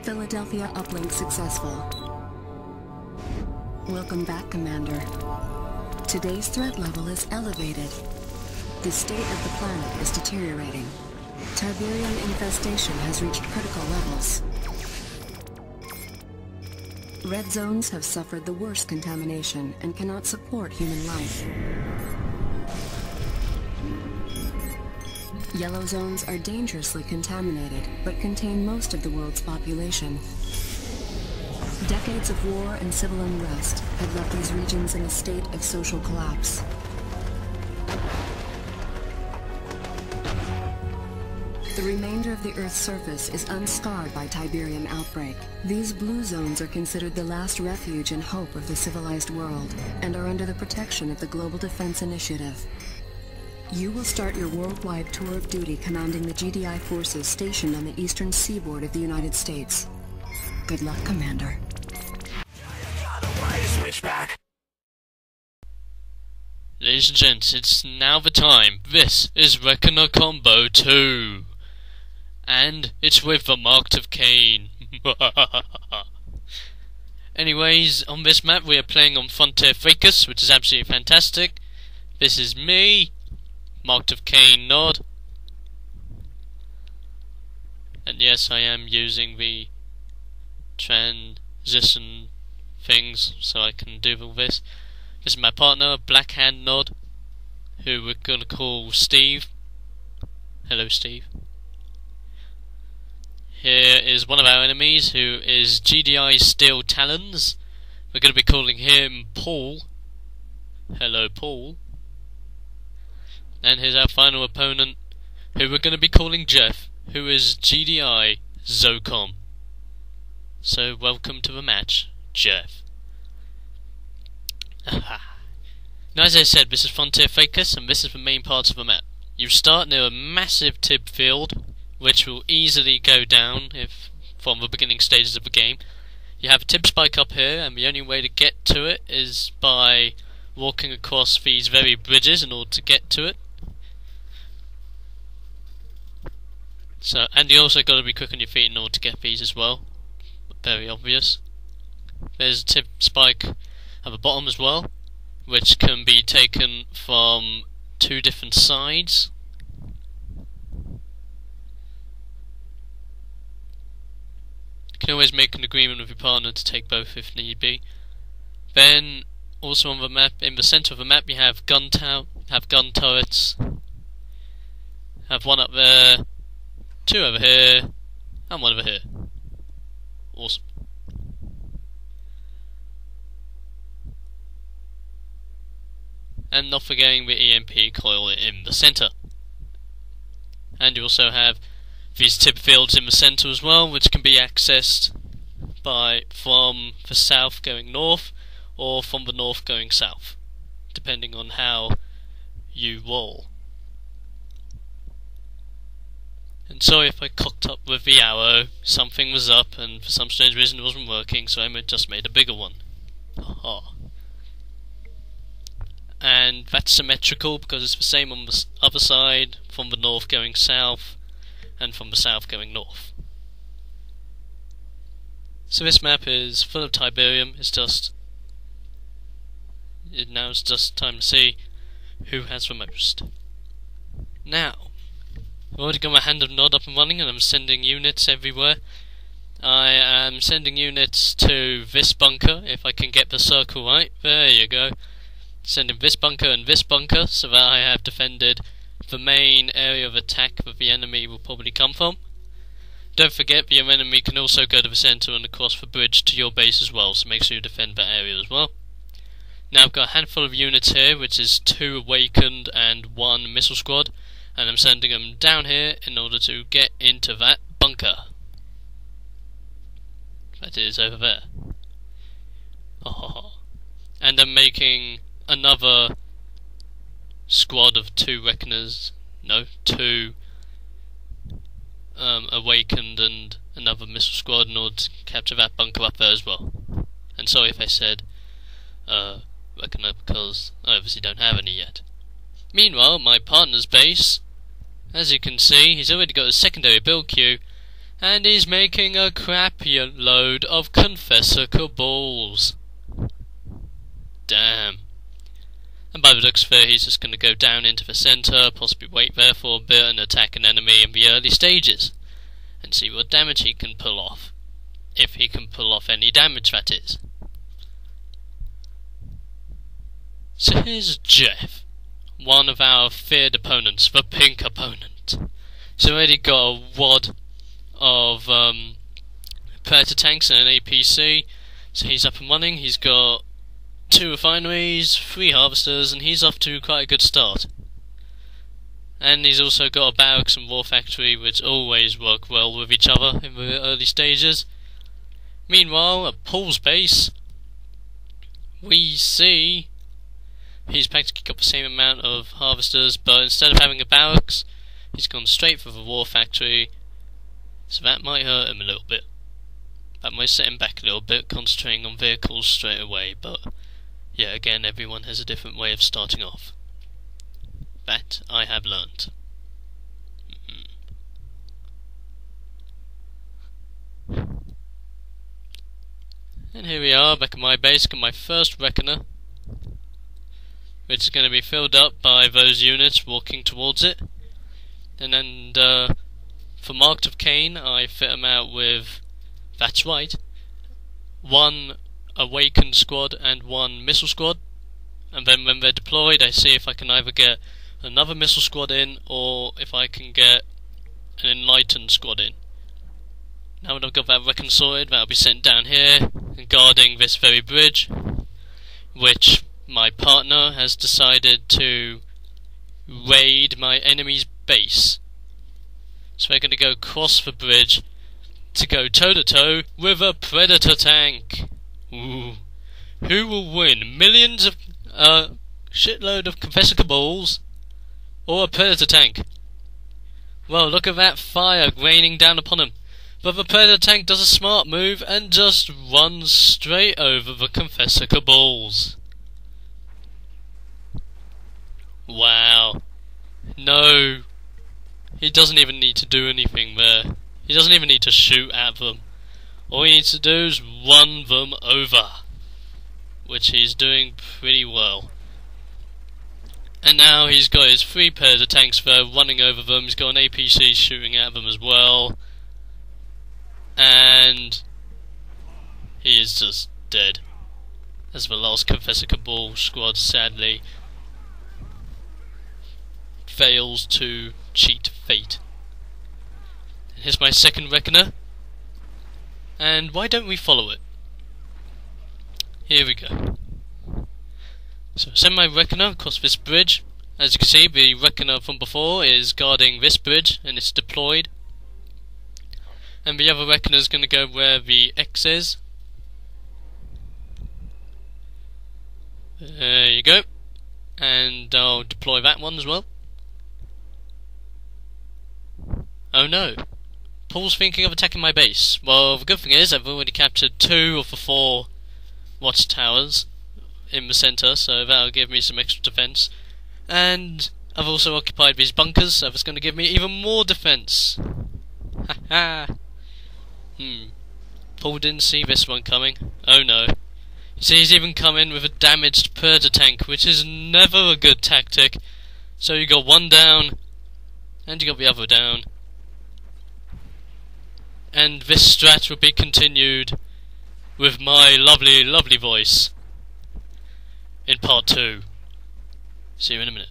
Philadelphia uplink successful. Welcome back, Commander. Today's threat level is elevated. The state of the planet is deteriorating. Tiberium infestation has reached critical levels. Red zones have suffered the worst contamination and cannot support human life. Yellow zones are dangerously contaminated, but contain most of the world's population. Decades of war and civil unrest have left these regions in a state of social collapse. The remainder of the Earth's surface is unscarred by Tiberium outbreak. These blue zones are considered the last refuge and hope of the civilized world, and are under the protection of the Global Defense Initiative. You will start your worldwide tour of duty commanding the GDI forces stationed on the eastern seaboard of the United States. Good luck, Commander. Ladies and gents, it's now the time. This is Reckoner Combo 2. And it's with the Marked of Kane. Anyways, on this map we are playing on Frontier Fracas, which is absolutely fantastic. This is me, Marked of Kane Nod. And yes, I am using the transition things so I can do all this. This is my partner, Black Hand Nod, who we're gonna call Steve. Hello, Steve. Here is one of our enemies, who is GDI Steel Talons. We're gonna be calling him Paul. Hello, Paul. And here's our final opponent, who we're gonna be calling Jeff, who is GDI Zocom. So welcome to the match, Jeff. Now, as I said, this is Frontier Fracas, and this is the main parts of the map. You start near a massive tib field, which will easily go down if from the beginning stages of the game. You have a tib spike up here, and the only way to get to it is by walking across these very bridges in order to get to it. So, and you also got to be quick on your feet in order to get these as well. Very obvious. There's a tib spike at the bottom as well, which can be taken from two different sides. You can always make an agreement with your partner to take both if need be. Then, also on the map, in the centre of the map, you have gun turrets. Have one up there, two over here, and one over here. Awesome. And not forgetting the EMP coil in the centre. And you also have these tib fields in the centre as well, which can be accessed from the south going north, or from the north going south, depending on how you roll. And sorry if I cocked up with the arrow, something was up and for some strange reason it wasn't working, so I just made a bigger one. Haha. And that's symmetrical because it's the same on the other side, from the north going south, and from the south going north. So this map is full of Tiberium. Now it's just time to see who has the most. Now, I've already got my hand of Nod up and running, and I'm sending units everywhere. I am sending units to this bunker, if I can get the circle right. There you go. Sending this bunker and this bunker, so that I have defended the main area of attack that the enemy will probably come from. Don't forget, your enemy can also go to the centre and across the bridge to your base as well, so make sure you defend that area as well. Now I've got a handful of units here, which is 2 awakened and 1 missile squad, and I'm sending them down here in order to get into that bunker. That is over there. And I'm making another squad of 2 reckoners, no, 2 awakened and another missile squad in order to capture that bunker up there as well. And sorry if I said reckoner, because I obviously don't have any yet. Meanwhile, my partner's base, as you can see, he's already got a secondary build queue, And he's making a crap load of Confessor Cabals. Damn. And by the looks of it, he's just going to go down into the centre, possibly wait there for a bit and attack an enemy in the early stages. And see what damage he can pull off. If he can pull off any damage, that is. So here's Jeff, one of our feared opponents, the pink opponent. He's already got a wad of Predator tanks and an APC, so he's up and running. He's got 2 refineries, 3 harvesters, and he's off to quite a good start. And he's also got a barracks and war factory, which always work well with each other in the early stages. Meanwhile, at Paul's base, we see he's practically got the same amount of harvesters, but instead of having a barracks, he's gone straight for the war factory, so that might hurt him a little bit. That might set him back a little bit, concentrating on vehicles straight away, but yeah, again, everyone has a different way of starting off. That I have learnt. And here we are, back at my base, got my first Reckoner, which is going to be filled up by those units walking towards it. And then for Marked of Kane, I fit them out with, that's right, 1 Awakened squad and 1 Missile squad. And then when they're deployed, I see if I can either get another Missile squad in, or if I can get an Enlightened squad in. Now when I've got that Reckoner sorted, that'll be sent down here, guarding this very bridge, which my partner has decided to raid my enemy's base. So we're going to go across the bridge to go toe-to-toe with a Predator tank. Ooh. Who will win? Millions of shitload of Confessor Cabals or a Predator tank? Well, look at that fire raining down upon him. But the Predator tank does a smart move and just runs straight over the Confessor Cabals. Wow. No. He doesn't even need to do anything there. He doesn't even need to shoot at them. All he needs to do is run them over, which he's doing pretty well. And now he's got his 3 Predator tanks there running over them. He's got an APC shooting at them as well. And he is just dead, as the last Confessor Cabal squad sadly fails to cheat fate. And here's my second Reckoner, and why don't we follow it? Here we go. So send my Reckoner across this bridge. As you can see, the Reckoner from before is guarding this bridge and it's deployed. And the other Reckoner is going to go where the X is. There you go. And I'll deploy that one as well. Oh no. Paul's thinking of attacking my base. Well, the good thing is I've already captured 2 of the 4 watchtowers in the centre, so that'll give me some extra defence. And I've also occupied these bunkers, so that's going to give me even more defence. Haha. Paul didn't see this one coming. Oh no. You see, he's even come in with a damaged Predator tank, which is never a good tactic. So you got 1 down, and you got the other down. And this strat will be continued with my lovely, lovely voice in part 2. See you in a minute.